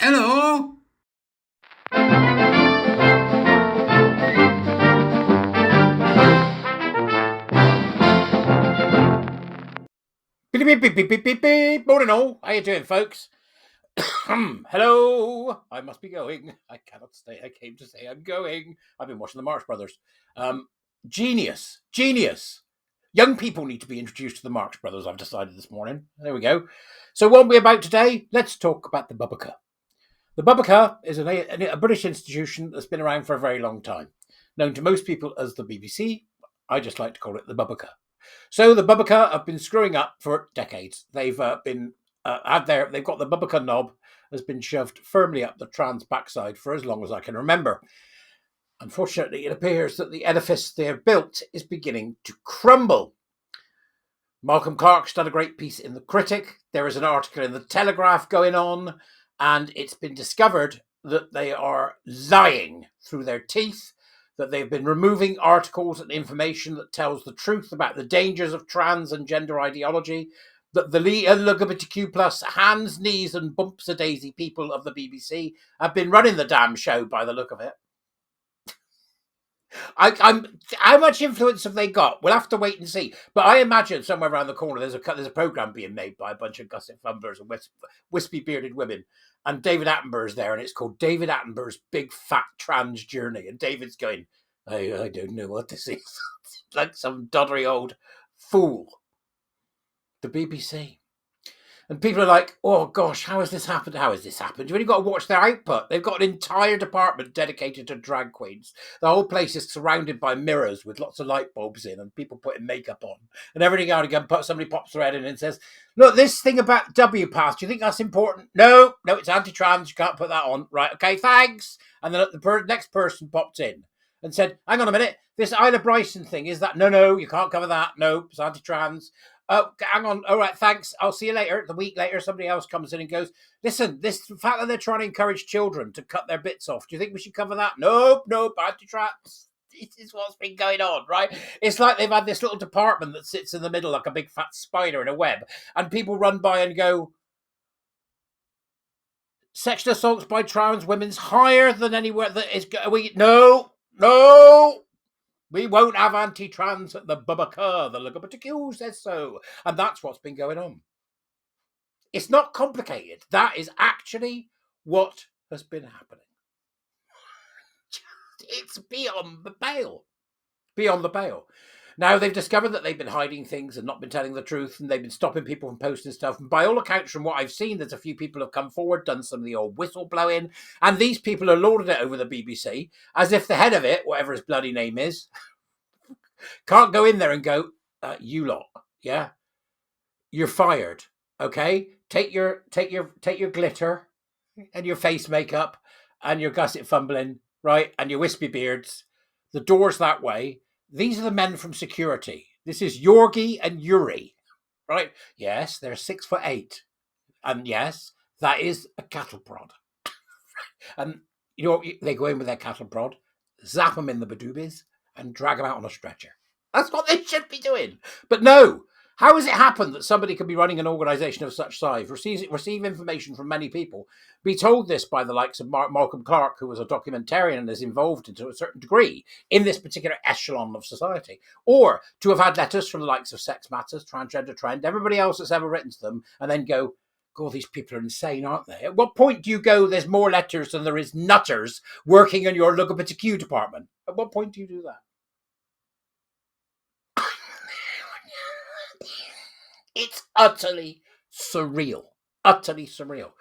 Hello. Beep, beep, beep, beep, beep, beep, beep. Morning all. How you doing, folks? Hello. I must be going. I cannot stay. I came to say I'm going. I've been watching the Marx Brothers. Um, genius. Young people need to be introduced to the Marx Brothers, I've decided this morning. There we go. So what are we about today? Let's talk about the Bubaka. The Bubaka is a British institution that's been around for a very long time. Known to most people as the BBC, I just like to call it the Bubaka. So the Bubaka have been screwing up for decades. They've they've got the Bubaka knob has been shoved firmly up the trans backside for as long as I can remember. Unfortunately, it appears that the edifice they have built is beginning to crumble. Malcolm Clark's done a great piece in The Critic. There is an article in The Telegraph going on, and it's been discovered that they are lying through their teeth, that they've been removing articles and information that tells the truth about the dangers of trans and gender ideology, that the LGBTQ plus hands, knees and bumps a daisy people of the BBC have been running the damn show by the look of it. I'm. How much influence have they got? We'll have to wait and see. But I imagine somewhere around the corner there's a program being made by a bunch of Gusset Fumblers and wispy bearded women, and David Attenborough's there, and it's called David Attenborough's Big Fat Trans Journey. And David's going, I don't know what this is. Like some doddery old fool. The BBC. And people are like, oh gosh, how has this happened? How has this happened? You've only got to watch their output. They've got an entire department dedicated to drag queens. The whole place is surrounded by mirrors with lots of light bulbs in and people putting makeup on. And every now and again, somebody pops their head in and says, look, this thing about W pass, do you think that's important? No, it's anti-trans. You can't put that on. Right, okay, thanks. And then the next person popped in and said, hang on a minute, this Isla Bryson thing, is that? No, you can't cover that. No, it's anti-trans. Oh, hang on. All right, thanks. I'll see you later. The week later, somebody else comes in and goes, listen, this fact that they're trying to encourage children to cut their bits off, do you think we should cover that? Nope, anti-trans. This is what's been going on, right? It's like they've had this little department that sits in the middle like a big fat spider in a web, and people run by and go, sexual assaults by trans women's higher than anywhere that is... No. We won't have anti-trans at the Bubaka. The LGBTQ says so. And that's what's been going on. It's not complicated. That is actually what has been happening. It's beyond the pale. Beyond the pale. Now, they've discovered that they've been hiding things and not been telling the truth, and they've been stopping people from posting stuff. And by all accounts, from what I've seen, there's a few people have come forward, done some of the old whistleblowing, and these people are lording it over the BBC as if the head of it, whatever his bloody name is, can't go in there and go, you lot, yeah, you're fired. Okay, take your glitter and your face makeup and your gusset fumbling, right, and your wispy beards. The door's that way. These are the men from security. This is Yorgi and Yuri, right? Yes, they're 6'8", and yes, that is a cattle prod. And they go in with their cattle prod, zap them in the badoobies, and drag them out on a stretcher. That's what they should be doing. But no, how has it happened that somebody could be running an organisation of such size, receive information from many people, be told this by the likes of Malcolm Clark, who was a documentarian and is involved to a certain degree in this particular echelon of society, or to have had letters from the likes of Sex Matters, Transgender Trend, everybody else that's ever written to them, and then go, God, these people are insane, aren't they? At what point do you go, there's more letters than there is nutters working in your LGBTQ department? At what point do you do that? It's utterly surreal. Utterly surreal.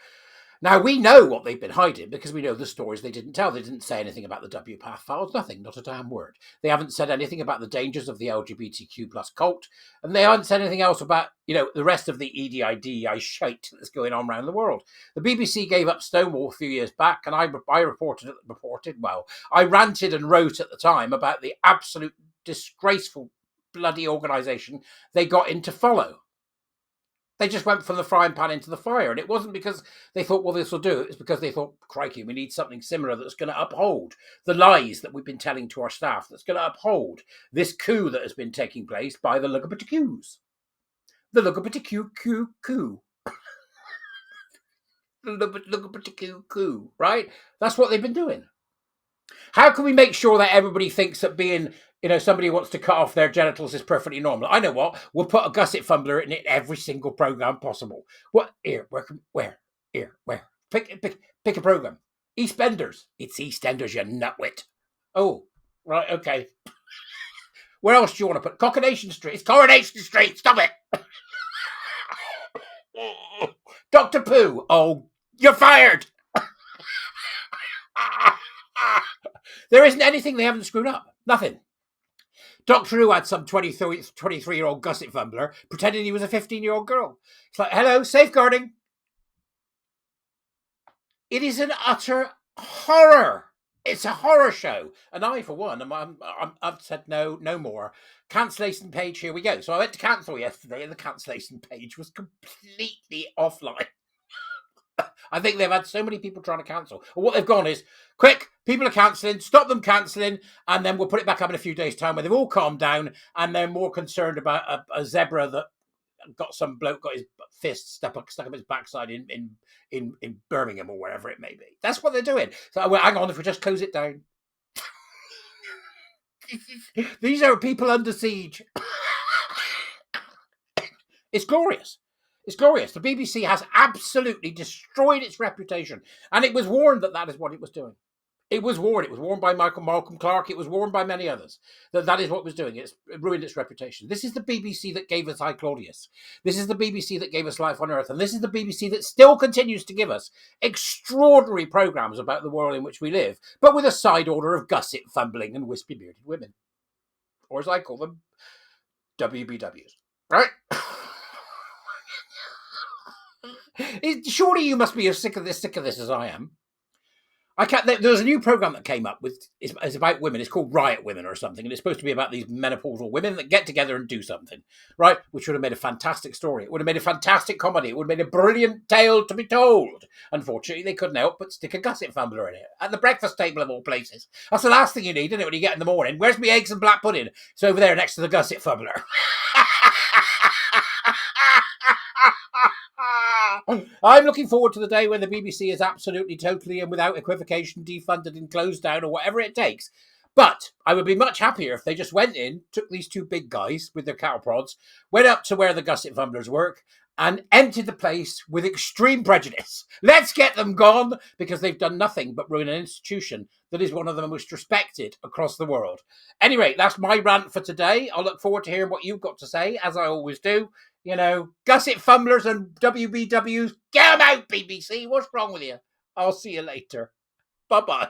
Now, we know what they've been hiding because we know the stories they didn't tell. They didn't say anything about the WPATH files, nothing, not a damn word. They haven't said anything about the dangers of the LGBTQ plus cult, and they haven't said anything else about, the rest of the EDI shite that's going on around the world. The BBC gave up Stonewall a few years back, and I ranted and wrote at the time about the absolute disgraceful bloody organisation they got in to follow. They just went from the frying pan into the fire. And it wasn't because they thought, well, this will do. It's because they thought, crikey, we need something similar that's going to uphold the lies that we've been telling to our staff, that's going to uphold this coup that has been taking place by the LGBTQs. The LGBTQ coup. Coup, right? That's what they've been doing. How can we make sure that everybody thinks that being, somebody who wants to cut off their genitals is perfectly normal? I know what. We'll put a Gusset Fumbler in every single program possible. What? Here, where? Here, where? Pick a program. EastEnders. It's EastEnders, you nutwit. Oh, right, okay. Where else do you want to put? Coronation Street. It's Coronation Street. Stop it. Dr. Pooh. Oh, you're fired. There isn't anything they haven't screwed up. Nothing. Doctor Who had some 23-year-old Gusset Fumbler pretending he was a 15-year-old girl. It's like, hello, safeguarding. It is an utter horror. It's a horror show. And I, for one, I've said no more. Cancellation page, here we go. So I went to cancel yesterday and the cancellation page was completely offline. I think they've had so many people trying to cancel. Well, what they've gone is, quick, people are cancelling, stop them cancelling, and then we'll put it back up in a few days' time when they've all calmed down and they're more concerned about a zebra that got some bloke got his fist stuck up his backside in Birmingham or wherever it may be. That's what they're doing. So well, hang on, if we just close it down. These are people under siege. It's glorious. It's glorious. The BBC has absolutely destroyed its reputation. And it was warned that is what it was doing. It was warned. It was warned by Malcolm Clark. It was warned by many others that is what it was doing. It ruined its reputation. This is the BBC that gave us I, Claudius. This is the BBC that gave us Life on Earth. And this is the BBC that still continues to give us extraordinary programmes about the world in which we live, but with a side order of gusset fumbling and wispy-bearded women. Or as I call them, WBWs. Right? Surely you must be as sick of this as I am. There's a new program that came up it's about women. It's called Riot Women or something, and it's supposed to be about these menopausal women that get together and do something, right? Which would have made a fantastic story. It would have made a fantastic comedy. It would have made a brilliant tale to be told. Unfortunately, they couldn't help but stick a Gusset Fumbler in it at the breakfast table of all places. That's the last thing you need, isn't it? When you get in the morning, where's my eggs and black pudding? It's over there next to the Gusset Fumbler. I'm looking forward to the day when the BBC is absolutely, totally, and without equivocation defunded and closed down or whatever it takes. But I would be much happier if they just went in, took these two big guys with their cattle prods, went up to where the Gusset Fumblers work, and emptied the place with extreme prejudice. Let's get them gone, because they've done nothing but ruin an institution that is one of the most respected across the world. Anyway, that's my rant for today. I'll look forward to hearing what you've got to say, as I always do. Gusset Fumblers and WBWs, get them out, BBC. What's wrong with you? I'll see you later. Bye-bye.